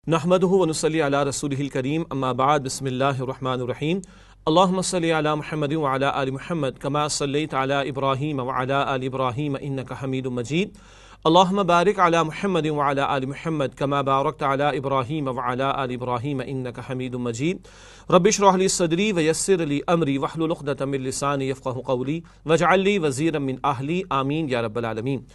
نحمده ونصلي على رسوله الكريم اما بعد بسم الله الرحمن الرحيم اللهم صل على محمد وعلى آل محمد كما صليت على إبراهيم وعلى آل إبراهيم إنك حميد مجيد اللهم بارك على محمد وعلى آل محمد كما باركت على إبراهيم وعلى آل إبراهيم إنك حميد مجيد رب اشرح لي صدري ويسر لي أمري واحلل عقدة من لساني يفقهوا قولي واجعل لي وزيرا من أهلي آمين يا رب العالمين۔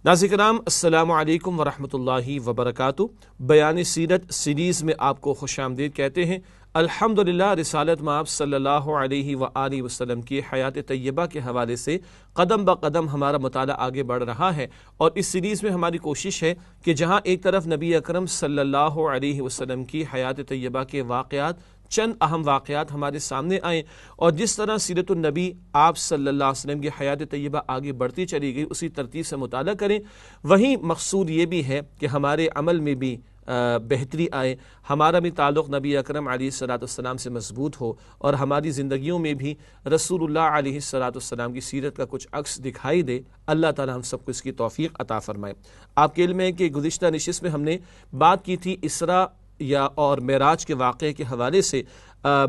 ناظرین کرام السلام علیکم ورحمۃ اللہ وبرکاتہ۔ بیان سیرت سیریز میں آپ کو خوش آمدید کہتے ہیں۔ الحمدللہ رسالت مآب صلی اللہ علیہ وآلہ وسلم کی حیات طیبہ کے حوالے سے قدم بقدم ہمارا مطالعہ آگے بڑھ رہا ہے، اور اس سیریز میں ہماری کوشش ہے کہ جہاں ایک طرف نبی اکرم صلی اللہ علیہ وسلم کی حیات طیبہ کے واقعات، چند اہم واقعات ہمارے سامنے آئیں، اور جس طرح سیرت النبی آپ صلی اللہ علیہ وسلم کی حیات طیبہ آگے بڑھتی چلی گئی اسی ترتیب سے مطالعہ کریں۔ وہیں مقصود یہ بھی ہے کہ ہمارے عمل میں بھی بہتری آئے، ہمارا بھی تعلق نبی اکرم علیہ الصلوۃ والسلام سے مضبوط ہو، اور ہماری زندگیوں میں بھی رسول اللہ علیہ الصلوۃ والسلام کی سیرت کا کچھ عکس دکھائی دے۔ اللہ تعالی ہم سب کو اس کی توفیق عطا فرمائے۔ آپ کے علم ہے کہ گزشتہ نشست میں ہم نے بات کی تھی اسراء اور معراج کے واقعے کے حوالے سے۔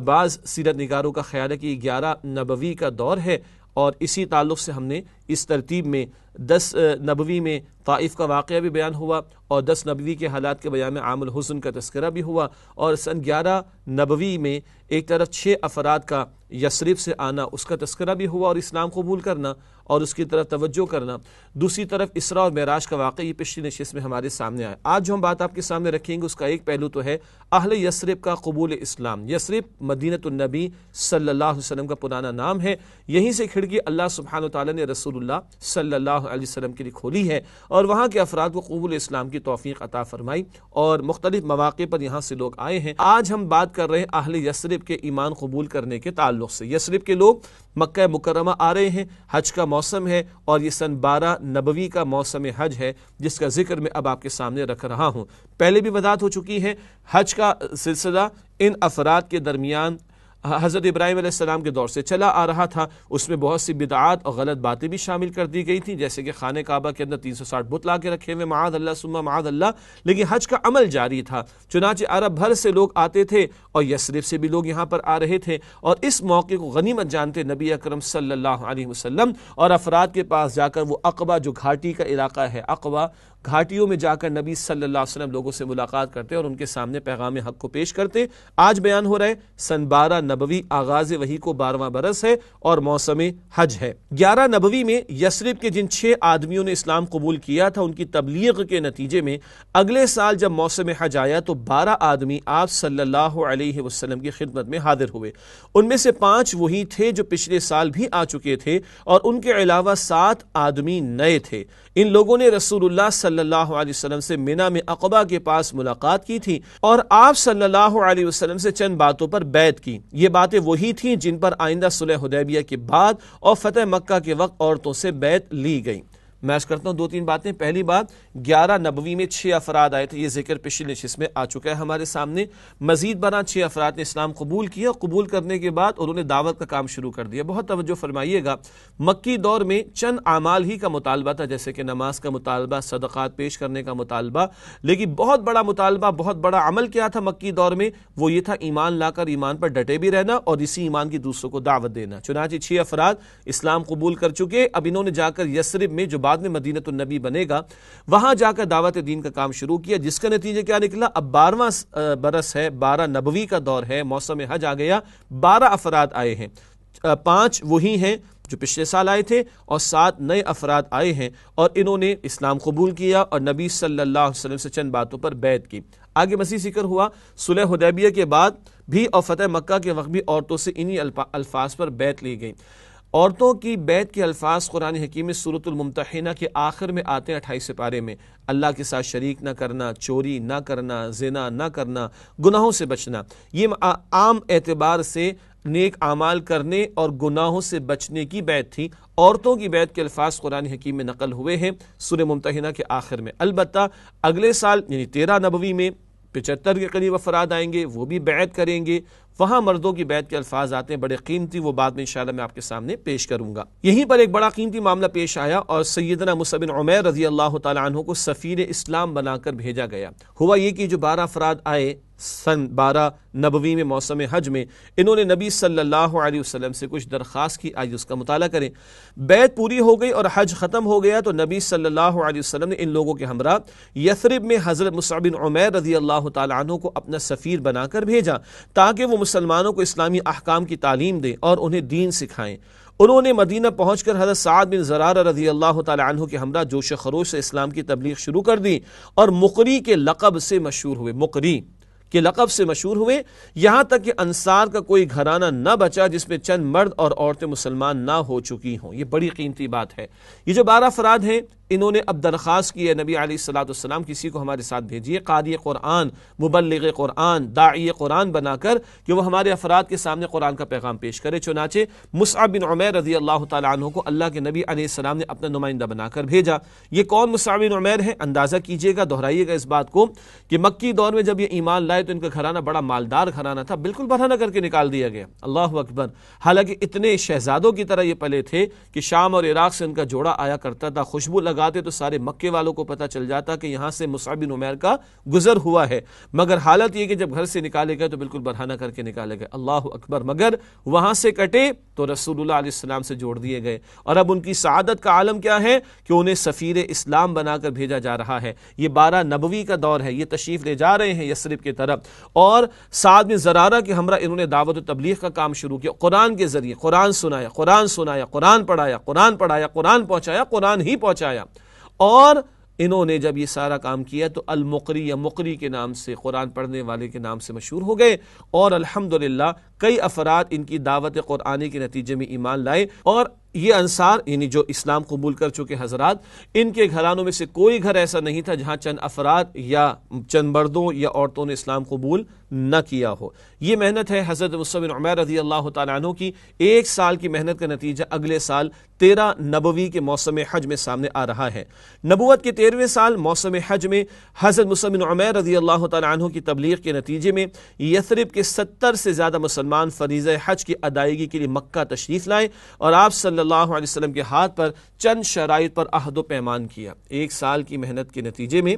بعض سیرت نگاروں کا خیال ہے کہ 11 نبوی کا دور ہے، اور اسی تعلق سے ہم نے اس ترتیب میں 10 نبوی میں طائف کا واقعہ بھی بیان ہوا، اور 10 نبوی کے حالات کے بیان میں عام الحزن کا تذکرہ بھی ہوا، اور سن 11 نبوی میں ایک طرف 6 افراد کا یثرب سے آنا اس کا تذکرہ بھی ہوا، اور اسلام قبول کرنا اور اس کی طرف توجہ کرنا۔ دوسری طرف اسراء اور معراج کا واقعہ یہ پچھلی نشست میں ہمارے سامنے آیا۔ آج جو ہم بات آپ کے سامنے رکھیں گے اس کا ایک پہلو تو ہے اہل یثرب کا قبول اسلام۔ یثرب مدینۃ النبی صلی اللہ علیہ وسلم کا پرانا نام ہے، یہیں سے کھڑکی اللہ سبحانہ وتعالی نے رسول اللہ صلی اللہ علیہ وسلم کے لیے کھولی ہے، اور وہاں کے افراد کو قبول اسلام کی توفیق عطا فرمائی، اور مختلف مواقع پر یہاں سے لوگ آئے ہیں۔ آج ہم بات کر رہے ہیں اہل یثرب کے ایمان قبول کرنے کے تعلق سے۔ یثرب کے لوگ مکہ مکرمہ آ رہے ہیں، حج کا موسم ہے، اور یہ سن 12 نبوی کا موسم حج ہے، جس کا ذکر میں اب آپ کے سامنے رکھ رہا ہوں۔ پہلے بھی وضاحت ہو چکی ہے، حج کا سلسلہ ان افراد کے درمیان حضرت ابراہیم علیہ السلام کے دور سے چلا آ رہا تھا۔ اس میں بہت سی بدعات اور غلط باتیں بھی شامل کر دی گئی تھیں، جیسے کہ خانہ کعبہ کے اندر 360 بت لا کے رکھے ہوئے، معاذ اللہ ثم معاذ اللہ، لیکن حج کا عمل جاری تھا۔ چنانچہ عرب بھر سے لوگ آتے تھے، اور یثرب سے بھی لوگ یہاں پر آ رہے تھے، اور اس موقع کو غنیمت جانتے نبی اکرم صلی اللہ علیہ وسلم اور افراد کے پاس جا کر وہ عقبہ جو گھاٹی کا علاقہ ہے، عقبہ گھاٹیوں میں جا کر نبی صلی اللہ علیہ وسلم لوگوں سے ملاقات کرتے اور ان کے سامنے پیغام حق کو پیش کرتے۔ آج بیان ہو رہا ہے سن 12 نبوی، آغاز وحی کو 12واں برس ہے اور موسم حج ہے۔ 11 نبوی میں یثرب کے جن 6 آدمیوں نے اسلام قبول کیا تھا، ان کی تبلیغ کے نتیجے میں اگلے سال جب موسم حج آیا تو 12 آدمی آپ صلی اللہ علیہ وسلم کی خدمت میں حاضر ہوئے۔ ان میں سے 5 وہی تھے جو پچھلے سال بھی آ چکے تھے، اور ان کے علاوہ 7 آدمی نئے تھے۔ ان لوگوں نے رسول اللہ صلی اللہ علیہ وسلم سے منی میں عقبہ کے پاس ملاقات کی تھی، اور آپ صلی اللہ علیہ وسلم سے چند باتوں پر بیعت کی۔ یہ باتیں وہی تھیں جن پر آئندہ صلح حدیبیہ کے بعد اور فتح مکہ کے وقت عورتوں سے بیعت لی گئی۔ میں عرض کرتا ہوں 2-3 باتیں۔ پہلی بات، 11 نبوی میں 6 افراد آئے تھے، یہ ذکر پچھلی نشست میں آ چکا ہے ہمارے سامنے۔ مزید برآں 6 افراد نے اسلام قبول کیا، قبول کرنے کے بعد انہوں نے دعوت کا کام شروع کر دیا۔ بہت توجہ فرمائیے گا، مکی دور میں چند اعمال ہی کا مطالبہ تھا، جیسے کہ نماز کا مطالبہ، صدقات پیش کرنے کا مطالبہ، لیکن بہت بڑا مطالبہ، بہت بڑا عمل کیا تھا مکی دور میں؟ وہ یہ تھا ایمان لا کر ایمان پر ڈٹے بھی رہنا، اور اسی ایمان کی دوسروں کو دعوت دینا۔ چنانچہ 6 افراد اسلام قبول کر چکے، اب انہوں نے جا کر یثرب میں جو بعد میں مدینۃ النبی بنے گا، وہاں جا کر دعوت دین کا کام شروع کیا، جس کا نتیجہ کیا نکلا؟ اب 12واں برس ہے، 12 نبوی کا دور ہے، موسم حج آ گیا، 12 افراد آئے ہیں۔ 5 وہی ہیں جو پچھلے سال آئے تھے، اور 7 نئے افراد آئے ہیں، اور انہوں نے اسلام قبول کیا اور نبی صلی اللہ علیہ وسلم سے چند باتوں پر بیعت کی۔ آگے مزید ذکر ہوا، صلح حدیبیہ کے بعد بھی اور فتح مکہ کے وقت بھی عورتوں سے انہی الفاظ پر بیعت لی گئی۔ عورتوں کی بیعت کے الفاظ قرآن حکیم میں سورۃ الممتحنہ کے آخر میں آتے ہیں، 28 پارے میں۔ اللہ کے ساتھ شریک نہ کرنا، چوری نہ کرنا، زنا نہ کرنا، گناہوں سے بچنا۔ یہ عام اعتبار سے نیک اعمال کرنے اور گناہوں سے بچنے کی بیعت تھی۔ عورتوں کی بیعت کے الفاظ قرآن حکیم میں نقل ہوئے ہیں سورہ ممتحنہ کے آخر میں۔ البتہ اگلے سال یعنی 13 نبوی میں 75 کے قریب افراد آئیں گے، وہ بھی بیعت کریں گے. وہاں مردوں کی بیعت کے الفاظ آتے ہیں بڑے قیمتی، وہ بعد میں انشاءاللہ میں آپ کے سامنے پیش کروں گا. یہیں پر ایک بڑا قیمتی معاملہ پیش آیا اور سیدنا مصعب بن عمیر رضی اللہ تعالی عنہ کو سفیر اسلام بنا کر بھیجا گیا. ہوا یہ کہ جو 12 افراد آئے سن 12 نبوی میں موسم حج میں، انہوں نے نبی صلی اللہ علیہ وسلم سے کچھ درخواست کی. آج اس کا مطالعہ کریں. بیعت پوری ہو گئی اور حج ختم ہو گیا تو نبی صلی اللہ علیہ وسلم نے ان لوگوں کے ہمراہ یثرب میں حضرت مصعب بن عمیر رضی اللہ تعالی عنہ کو اپنا سفیر بنا کر بھیجا تاکہ وہ مسلمانوں کو اسلامی احکام کی تعلیم دیں اور انہیں دین سکھائیں. انہوں نے مدینہ پہنچ کر حضرت سعد بن زرارہ رضی اللہ تعالی عنہ کے ہمراہ جوش و خروش سے اسلام کی تبلیغ شروع کر دی اور مقری کے لقب سے مشہور ہوئے. مقری کے لقب سے مشہور ہوئے، یہاں تک کہ انصار کا کوئی گھرانہ نہ بچا جس میں چند مرد اور عورتیں مسلمان نہ ہو چکی ہوں. یہ بڑی قیمتی بات ہے. یہ جو 12 افراد ہیں انہوں نے اب درخواست کی ہے نبی علیہ الصلوۃ والسلام کسی کو ہمارے ساتھ بھیجیے، قاری قرآن، مبلغ قرآن، داعی قرآن بنا کر کہ وہ ہمارے افراد کے سامنے قرآن کا پیغام پیش کرے. چنانچہ مصعب بن عمیر رضی اللہ تعالی عنہ کو اللہ کے نبی علیہ السلام نے اپنا نمائندہ بنا کر بھیجا. یہ کون مصعب بن عمیر ہے؟ اندازہ کیجئے گا، دہرائیے گا اس بات کو کہ مکی دور میں جب یہ ایمان لائے تو ان کا گھرانہ بڑا مالدار گھرانہ تھا، بالکل برہنہ کر کے نکال دیا گیا. اللہ اکبر. حالانکہ اتنے شہزادوں کی طرح یہ پلے تھے کہ شام اور عراق سے ان کا جوڑا آیا کرتا تھا. خوشبو لگاتے تو سارے مکے والوں کو پتہ چل جاتا کہ یہاں سے مصعب بن عمیر کا گزر ہوا ہے. مگر حالت یہ کہ جب گھر سے نکالے گئے تو بالکل برہنہ کر کے نکالے گئے. اللہ اکبر. مگر وہاں سے کٹے تو رسول اللہ علیہ السلام سے جوڑ دیے گئے. اور اب ان کی سعادت کا عالم کیا ہے کہ انہیں سفیر اسلام بنا کر بھیجا جا رہا ہے. یہ 12 نبوی کا دور ہے. یہ تشریف لے جا رہے ہیں یثرب کی طرف اور سعد بن زرارہ کے ہمراہ انہوں نے دعوت و تبلیغ کا کام شروع کیا. قرآن کے ذریعے قرآن سنایا، قرآن سنایا، قرآن پڑھایا، قرآن پڑھایا، قرآن پہنچایا، قرآن ہی پہنچایا. اور انہوں نے جب یہ سارا کام کیا تو المقری یا مقری کے نام سے، قرآن پڑھنے والے کے نام سے مشہور ہو گئے. اور الحمدللہ کئی افراد ان کی دعوت قرآنی کے نتیجے میں ایمان لائے. اور یہ انصار یعنی جو اسلام قبول کر چکے حضرات، ان کے گھرانوں میں سے کوئی گھر ایسا نہیں تھا جہاں چند افراد یا چند مردوں یا عورتوں نے اسلام قبول نہ کیا ہو. یہ محنت ہے حضرت مصعب بن عمیر رضی اللہ تعالیٰ عنہ کی. 1 سال کی محنت کا نتیجہ اگلے سال 13 نبوی کے موسم حج میں سامنے آ رہا ہے. نبوت کے 13ویں سال موسم حج میں حضرت مصعب بن عمیر رضی اللہ تعالیٰ عنہ کی تبلیغ کے نتیجے میں یثرب کے 70 سے زیادہ مسلمان فریضہ حج کی ادائیگی کے لیے مکہ تشریف لائے اور آپ صلی اللہ علیہ وسلم کے ہاتھ پر چند شرائط پر عہد و پیمان کیا. 1 سال کی محنت کے نتیجے میں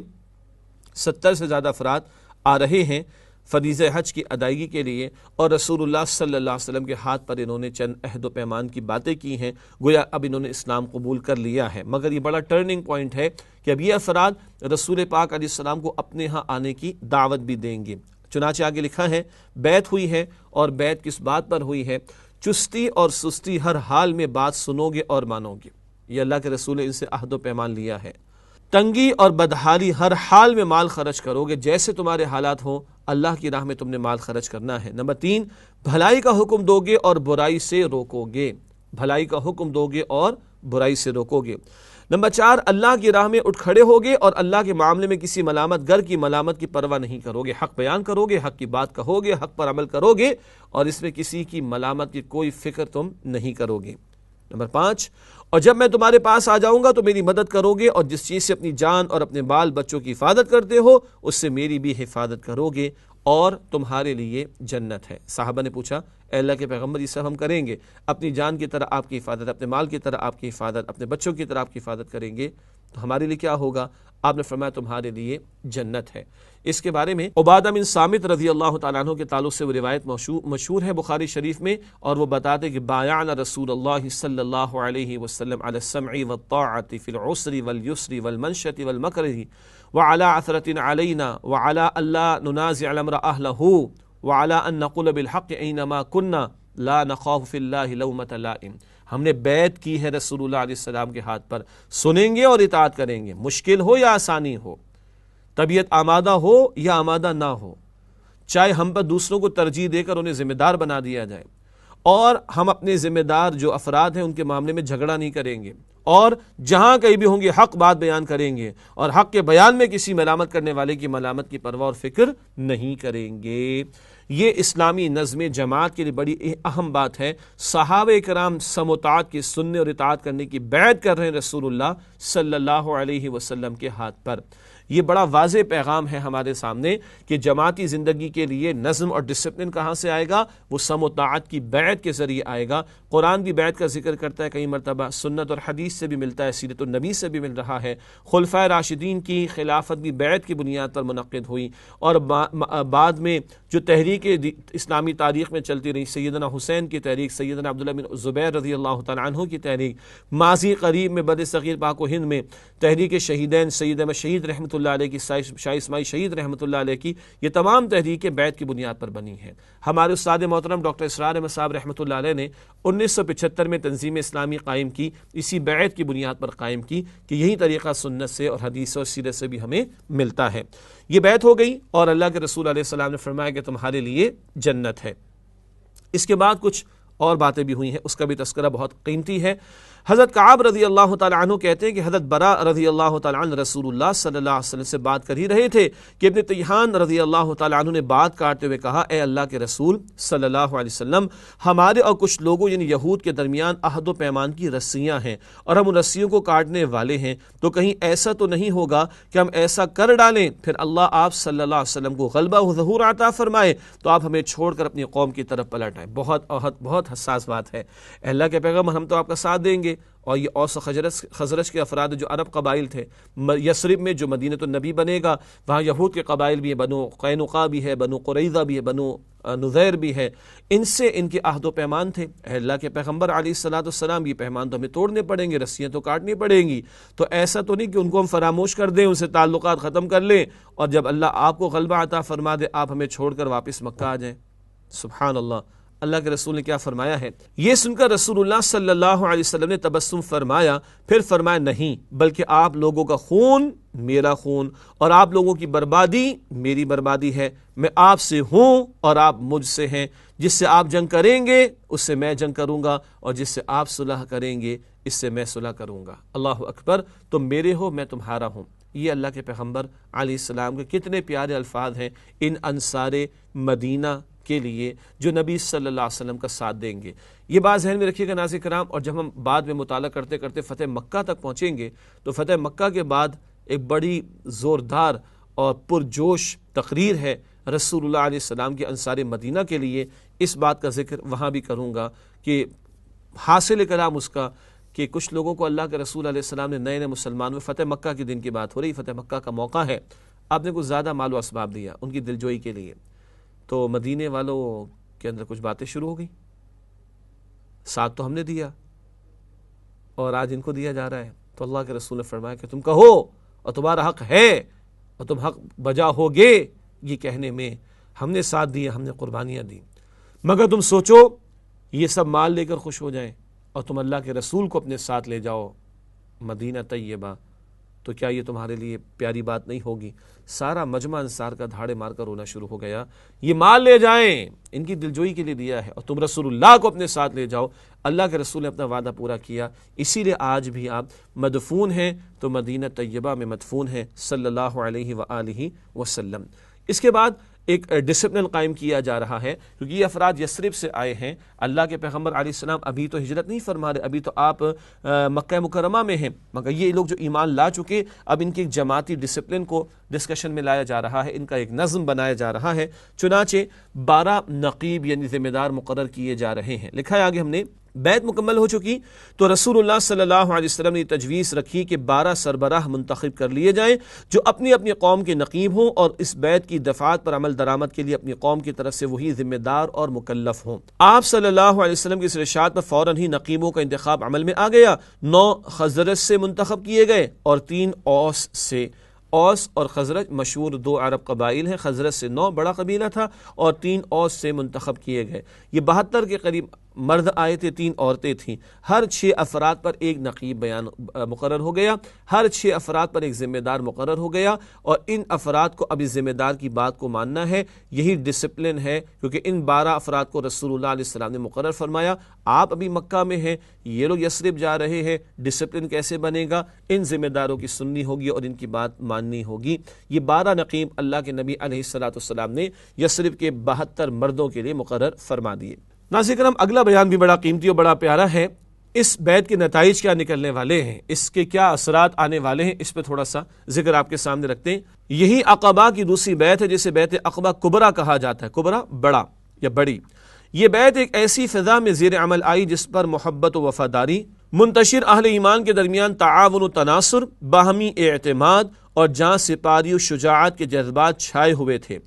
70 سے زیادہ افراد آ رہے ہیں فریضہ حج کی ادائیگی کے لیے اور رسول اللہ صلی اللہ علیہ وسلم کے ہاتھ پر انہوں نے چند عہد و پیمان کی باتیں کی ہیں. گویا اب انہوں نے اسلام قبول کر لیا ہے. مگر یہ بڑا ٹرننگ پوائنٹ ہے کہ اب یہ افراد رسول پاک علیہ السلام کو اپنے ہاں آنے کی دعوت بھی دیں گے. چنانچہ آگے لکھا ہے بیعت ہوئی ہے. اور بیعت کس بات پر ہوئی ہے؟ چستی اور سستی ہر حال میں بات سنو گے اور مانو گے. یہ اللہ کے رسول نے ان سے عہد و پیمان لیا ہے. تنگی اور بدحالی ہر حال میں مال خرچ کرو گے، جیسے تمہارے حالات ہوں اللہ کی راہ میں تم نے مال خرچ کرنا ہے. نمبر 3، بھلائی کا حکم دو گے اور برائی سے روکو گے. بھلائی کا حکم دو گے اور برائی سے روکو گے. نمبر 4، اللہ کی راہ میں اٹھ کھڑے ہوگے اور اللہ کے معاملے میں کسی ملامت گر کی ملامت کی پرواہ نہیں کرو گے. حق بیان کرو گے، حق کی بات کہو گے، حق پر عمل کرو گے اور اس میں کسی کی ملامت کی کوئی فکر تم نہیں کرو گے. نمبر 5، اور جب میں تمہارے پاس آ جاؤں گا تو میری مدد کرو گے اور جس چیز سے اپنی جان اور اپنے بال بچوں کی حفاظت کرتے ہو اس سے میری بھی حفاظت کرو گے اور تمہارے لیے جنت ہے. صحابہ نے پوچھا اے اللہ کے پیغمبر یہ سب ہم کریں گے، اپنی جان کی طرح آپ کی حفاظت، اپنے مال کی طرح آپ کی حفاظت، اپنے بچوں کی طرح آپ کی حفاظت کریں گے تو ہمارے لیے کیا ہوگا؟ آپ نے فرمایا تمہارے لیے جنت ہے. اس کے بارے میں عبادہ بن صامت رضی اللہ تعالیٰ عنہ کے تعلق سے وہ روایت مشہور ہے بخاری شریف میں، اور وہ بتاتے کہ بایعنا رسول اللہ صلی اللہ علیہ وسلم علی السمع والطاعة فی العسر والیسر والمنشة والمکرہ وعلی عثرة علینا وعلی الا ننازع الامر اہلہ وعلی ان نقول بالحق اینما کنا لا نخاف فی اللہ لومۃ لائم. ہم نے بیعت کی ہے رسول اللہ علیہ السلام کے ہاتھ پر، سنیں گے اور اطاعت کریں گے، مشکل ہو یا آسانی ہو، طبیعت آمادہ ہو یا آمادہ نہ ہو، چاہے ہم پر دوسروں کو ترجیح دے کر انہیں ذمہ دار بنا دیا جائے، اور ہم اپنے ذمہ دار جو افراد ہیں ان کے معاملے میں جھگڑا نہیں کریں گے، اور جہاں کہیں بھی ہوں گے حق بات بیان کریں گے اور حق کے بیان میں کسی ملامت کرنے والے کی ملامت کی پرواہ اور فکر نہیں کریں گے. یہ اسلامی نظم جماعت کے لیے بڑی اہم بات ہے. صحابہ کرام سموتات کے سننے اور اطاعت کرنے کی بیعت کر رہے ہیں رسول اللہ صلی اللہ علیہ وسلم کے ہاتھ پر. یہ بڑا واضح پیغام ہے ہمارے سامنے کہ جماعتی زندگی کے لیے نظم اور ڈسپلن کہاں سے آئے گا؟ وہ سم و طاعت کی بیعت کے ذریعے آئے گا۔ قرآن بھی بیعت کا ذکر کرتا ہے کئی مرتبہ، سنت اور حدیث سے بھی ملتا ہے، سیرت النبی سے بھی مل رہا ہے۔ خلفائے راشدین کی خلافت بھی بیعت کی بنیاد پر منعقد ہوئی، اور بعد میں جو تحریک اسلامی تاریخ میں چلتی رہی، سیدنا حسین کی تحریک، سیدنا عبداللہ بن زبیر رضی اللہ تعالیٰ عنہ کی تحریک، ماضی قریب میں بر صغیر پاک و ہند میں تحریک شہیدین سید احمد شہید رحمۃ اللہ علیہ کی، شاہ اسماعیل شہید رحمۃ اللہ علیہ کی، یہ تمام تحریکیں بیعت کی بنیاد پر بنی ہیں۔ ہمارے استاد محترم ڈاکٹر اسرار احمد صاحب رحمۃ اللہ علیہ نے 1975 میں تنظیم اسلامی قائم کی، اسی بیعت کی بنیاد پر قائم کی کہ یہی طریقہ سنت سے اور حدیث اور سیرت سے بھی ہمیں ملتا ہے۔ یہ بیعت ہو گئی اور اللہ کے رسول علیہ السلام نے فرمایا کہ تمہارے لیے جنت ہے۔ اس کے بعد کچھ اور باتیں بھی ہوئی ہیں، اس کا بھی تذکرہ بہت قیمتی ہے۔ حضرت کعب رضی اللہ تعالیٰ عنہ کہتے ہیں کہ حضرت برا رضی اللہ تعالیٰ عنہ رسول اللہ صلی اللہ علیہ وسلم سے بات کر ہی رہے تھے کہ ابن تیہان رضی اللہ تعالیٰ عنہ نے بات کاٹتے ہوئے کہا، اے اللہ کے رسول صلی اللہ علیہ وسلم، ہمارے اور کچھ لوگوں یعنی یہود کے درمیان عہد و پیمان کی رسیاں ہیں اور ہم ان رسیوں کو کاٹنے والے ہیں، تو کہیں ایسا تو نہیں ہوگا کہ ہم ایسا کر ڈالیں پھر اللہ آپ صلی اللہ علیہ وسلم کو غلبہ و ظہور عطا فرمائے تو آپ ہمیں چھوڑ کر اپنی قوم کی طرف پلٹ آئیں۔ بہت حساس بات ہے۔ اللہ کے پیغمبر، ہم تو آپ کا ساتھ دیں گے، اور یہ اوس و خزرج کے افراد جو عرب قبائل تھے، یثرب میں جو مدینہ النبی بنے گا، وہاں یہود کے قبائل بھی ہیں، بنو قینقاع بھی ہے، بنو قریظہ بھی ہے، بنو نذیر بھی ہے، ان سے ان کے عہد و پیمان تھے۔ اے اللہ کے پیغمبر علیہ الصلوۃ والسلام، یہ پیمان تو ہمیں توڑنے پڑیں گے، رسیاں تو کاٹنی پڑیں گی، تو ایسا تو نہیں کہ ان کو ہم فراموش کر دیں، ان سے تعلقات ختم کر لیں، اور جب اللہ آپ کو غلبہ عطا فرما دے آپ ہمیں چھوڑ کر واپس مکہ آ جائیں۔ سبحان اللہ، اللہ کے رسول نے کیا فرمایا ہے؟ یہ سن کر رسول اللہ صلی اللہ علیہ وسلم نے تبسم فرمایا، پھر فرمایا نہیں، بلکہ آپ لوگوں کا خون میرا خون اور آپ لوگوں کی بربادی میری بربادی ہے۔ میں آپ سے ہوں اور آپ مجھ سے ہیں، جس سے آپ جنگ کریں گے اس سے میں جنگ کروں گا، اور جس سے آپ صلح کریں گے اس سے میں صلح کروں گا۔ اللہ اکبر، تم میرے ہو میں تمہارا ہوں۔ یہ اللہ کے پیغمبر علیہ السلام کے کتنے پیارے الفاظ ہیں ان انصار مدینہ کے لیے جو نبی صلی اللہ علیہ وسلم کا ساتھ دیں گے۔ یہ بات ذہن میں رکھیے گا ناظرین کرام، اور جب ہم بعد میں مطالعہ کرتے کرتے فتح مکہ تک پہنچیں گے تو فتح مکہ کے بعد ایک بڑی زوردار اور پرجوش تقریر ہے رسول اللہ علیہ السلام کے انصار مدینہ کے لیے۔ اس بات کا ذکر وہاں بھی کروں گا کہ حاصل کلام اس کا کہ کچھ لوگوں کو اللہ کے رسول علیہ السلام نے نئے مسلمان میں، فتح مکہ کے دن کی بات ہو رہی، فتح مکہ کا موقع ہے، آپ نے کچھ زیادہ مال و اسباب دیا ان کی دلجوئی کے لیے، تو مدینے والوں کے اندر کچھ باتیں شروع ہو گئی، ساتھ تو ہم نے دیا اور آج ان کو دیا جا رہا ہے، تو اللہ کے رسول نے فرمایا کہ تم کہو اور تمہارا حق ہے اور تم حق بجا ہوگے، یہ کہنے میں ہم نے ساتھ دیا، ہم نے قربانیاں دی، مگر تم سوچو یہ سب مال لے کر خوش ہو جائیں اور تم اللہ کے رسول کو اپنے ساتھ لے جاؤ مدینہ طیبہ، تو کیا یہ تمہارے لیے پیاری بات نہیں ہوگی؟ سارا مجمع انصار کا دھاڑے مار کر رونا شروع ہو گیا۔ یہ مال لے جائیں، ان کی دلجوئی کے لیے دیا ہے، اور تم رسول اللہ کو اپنے ساتھ لے جاؤ۔ اللہ کے رسول نے اپنا وعدہ پورا کیا، اسی لیے آج بھی آپ مدفون ہیں تو مدینہ طیبہ میں مدفون ہیں صلی اللہ علیہ وآلہ وسلم۔ اس کے بعد ایک ڈسپلن قائم کیا جا رہا ہے، کیونکہ یہ افراد یثرب سے آئے ہیں، اللہ کے پیغمبر علیہ السلام ابھی تو ہجرت نہیں فرما رہے، ابھی تو آپ مکہ مکرمہ میں ہیں، مگر یہ لوگ جو ایمان لا چکے، اب ان کے ایک جماعتی ڈسپلن کو ڈسکشن میں لایا جا رہا ہے، ان کا ایک نظم بنایا جا رہا ہے، چنانچہ 12 نقیب یعنی ذمہ دار مقرر کیے جا رہے ہیں۔ لکھا ہے آگے ہم نے، بیعت مکمل ہو چکی تو رسول اللہ صلی اللہ علیہ وسلم نے تجویز رکھی کہ 12 سربراہ منتخب کر لیے جائیں جو اپنی اپنی قوم کے نقیب ہوں، اور اس بیعت کی دفعات پر عمل درآمد کے لیے اپنی قوم کی طرف سے وہی ذمہ دار اور مکلف ہوں۔ آپ صلی اللہ علیہ وسلم کی اس ارشاد پر فوراً ہی نقیبوں کا انتخاب عمل میں آ گیا۔ 9 خزرج سے منتخب کیے گئے اور 3 اوس سے۔ اوس اور خزرج مشہور 2 عرب قبائل ہیں، خزرج سے 9 بڑا قبیلہ تھا اور 3 اوس سے منتخب کیے گئے۔ یہ 72 کے قریب مرد آئے تھے، 3 عورتیں تھیں۔ ہر 6 افراد پر ایک نقیب مقرر ہو گیا، ہر 6 افراد پر ایک ذمہ دار مقرر ہو گیا، اور ان افراد کو ابھی ذمہ دار کی بات کو ماننا ہے۔ یہی ڈسپلن ہے، کیونکہ ان 12 افراد کو رسول اللہ علیہ السلام نے مقرر فرمایا، آپ ابھی مکہ میں ہیں، یہ لوگ یثرب جا رہے ہیں، ڈسپلن کیسے بنے گا؟ ان ذمہ داروں کی سننی ہوگی اور ان کی بات ماننی ہوگی۔ یہ 12 نقیب اللہ کے نبی علیہ السلام نے یثرب کے 72 مردوں کے لیے مقرر فرما دیے۔ ناظرین کرام، اگلا بیان بھی بڑا قیمتی اور بڑا پیارا ہے۔ اس بیعت کے نتائج کیا نکلنے والے ہیں، اس کے کیا اثرات آنے والے ہیں، اس پہ تھوڑا سا ذکر آپ کے سامنے رکھتے ہیں۔ یہی عقبہ کی دوسری بیعت ہے جسے بیعت عقبہ کبریٰ کہا جاتا ہے، کبریٰ بڑا یا بڑی۔ یہ بیعت ایک ایسی فضا میں زیر عمل آئی جس پر محبت و وفاداری، منتشر اہل ایمان کے درمیان تعاون و تناصر، باہمی اعتماد اور جاں سپاری و شجاعت کے جذبات چھائے ہوئے تھے۔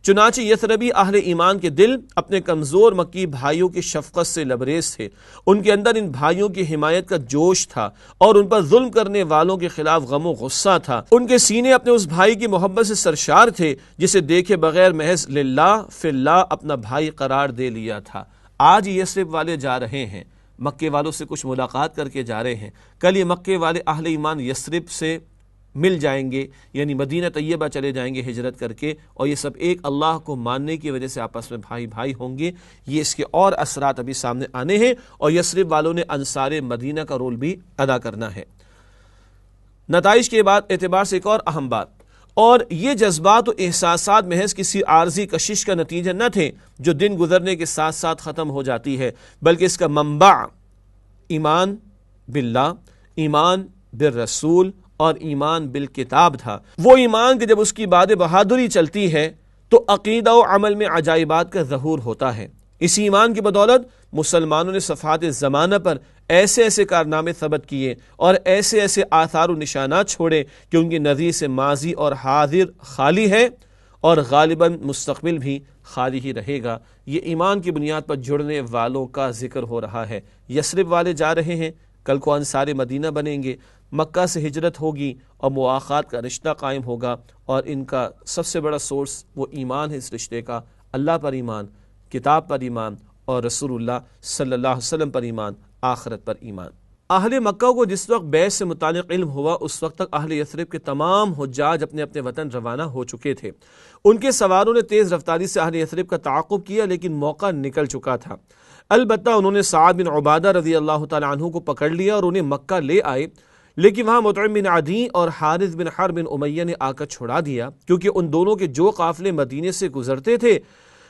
چنانچہ یثربی اہل ایمان کے دل اپنے کمزور مکی بھائیوں کی شفقت سے لبریز تھے، ان کے اندر ان بھائیوں کی حمایت کا جوش تھا اور ان پر ظلم کرنے والوں کے خلاف غم و غصہ تھا۔ ان کے سینے اپنے اس بھائی کی محبت سے سرشار تھے جسے دیکھے بغیر محض للہ فی اللہ اپنا بھائی قرار دے لیا تھا۔ آج یثرب والے جا رہے ہیں، مکے والوں سے کچھ ملاقات کر کے جا رہے ہیں، کل یہ مکے والے اہل ایمان یثرب سے مل جائیں گے، یعنی مدینہ طیبہ چلے جائیں گے ہجرت کر کے، اور یہ سب ایک اللہ کو ماننے کی وجہ سے آپس میں بھائی بھائی ہوں گے۔ یہ اس کے اور اثرات ابھی سامنے آنے ہیں، اور یثرب والوں نے انصار مدینہ کا رول بھی ادا کرنا ہے۔ نتائج کے بعد اعتبار سے ایک اور اہم بات، اور یہ جذبات و احساسات محض کسی عارضی کشش کا نتیجہ نہ تھے جو دن گزرنے کے ساتھ ساتھ ختم ہو جاتی ہے، بلکہ اس کا منبع ایمان باللہ، ایمان بالرسول اور ایمان بالکتاب تھا۔ وہ ایمان کہ جب اس کی باد بہادری چلتی ہے تو عقیدہ و عمل میں عجائبات کا ظہور ہوتا ہے۔ اسی ایمان کی بدولت مسلمانوں نے صفحات زمانہ پر ایسے ایسے کارنامے ثبت کیے اور ایسے ایسے آثار و نشانات چھوڑے کہ ان کی نظر سے ماضی اور حاضر خالی ہے اور غالباً مستقبل بھی خالی ہی رہے گا۔ یہ ایمان کی بنیاد پر جڑنے والوں کا ذکر ہو رہا ہے۔ یثرب والے جا رہے ہیں، کل کو انصار مدینہ بنیں گے، مکہ سے ہجرت ہوگی اور مواخات کا رشتہ قائم ہوگا، اور ان کا سب سے بڑا سورس وہ ایمان ہے اس رشتے کا، اللہ پر ایمان، کتاب پر ایمان اور رسول اللہ صلی اللہ علیہ وسلم پر ایمان، آخرت پر ایمان۔ اہل مکہ کو جس وقت بیعت سے متعلق علم ہوا اس وقت تک اہل یثرب کے تمام حجاج اپنے اپنے وطن روانہ ہو چکے تھے۔ ان کے سواروں نے تیز رفتاری سے اہل یثرب کا تعاقب کیا، لیکن موقع نکل چکا تھا۔ البتہ انہوں نے سعد بن عبادہ رضی اللہ تعالی عنہ کو پکڑ لیا اور انہیں مکہ لے آئے، لیکن وہاں مطعم بن عدی اور حارث بن حرب بن امیہ نے آ کر چھڑا دیا، کیونکہ ان دونوں کے جو قافلے مدینے سے گزرتے تھے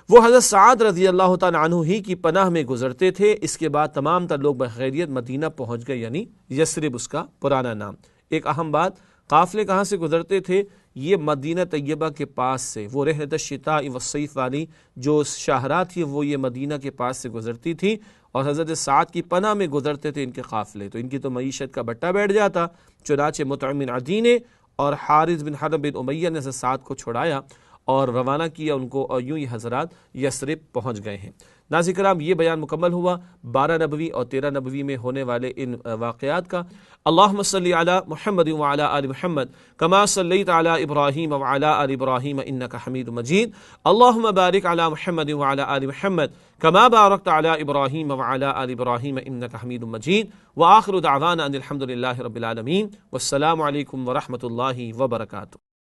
وہ حضرت سعد رضی اللہ تعالیٰ عنہ ہی کی پناہ میں گزرتے تھے۔ اس کے بعد تمام تر لوگ بخیریت مدینہ پہنچ گئے، یعنی یثرب اس کا پرانا نام۔ ایک اہم بات، قافلے کہاں سے گزرتے تھے؟ یہ مدینہ طیبہ کے پاس سے، وہ رحلۃ الشتاء والصیف والی جو شاہراہ تھی وہ یہ مدینہ کے پاس سے گزرتی تھی، اور حضرت سعد کی پناہ میں گزرتے تھے ان کے قافلے، تو ان کی تو معیشت کا بٹا بیٹھ جاتا۔ چنانچہ مطعم بن عدی نے اور حارث بن حرب بن امیہ نے حضرت سعد کو چھڑایا اور روانہ کیا ان کو، اور یوں ہی حضرات یثرب پہنچ گئے ہیں۔ ناظرین کرام، یہ بیان مکمل ہوا 12 نبوی اور 13 نبوی میں ہونے والے ان واقعات کا۔ اللہم صلی علی محمد وعلی آل محمد کما صلیت علی ابراہیم وعلی آل ابراہیم انک حمید مجید۔ اللہم بارک علی محمد وعلی آل محمد کما بارکت علی ابراہیم وعلی آل ابراہیم انک حمید مجید۔ وآخر دعوانا ان الحمد للہ رب العالمین، والسلام علیکم ورحمۃ اللہ وبرکاتہ۔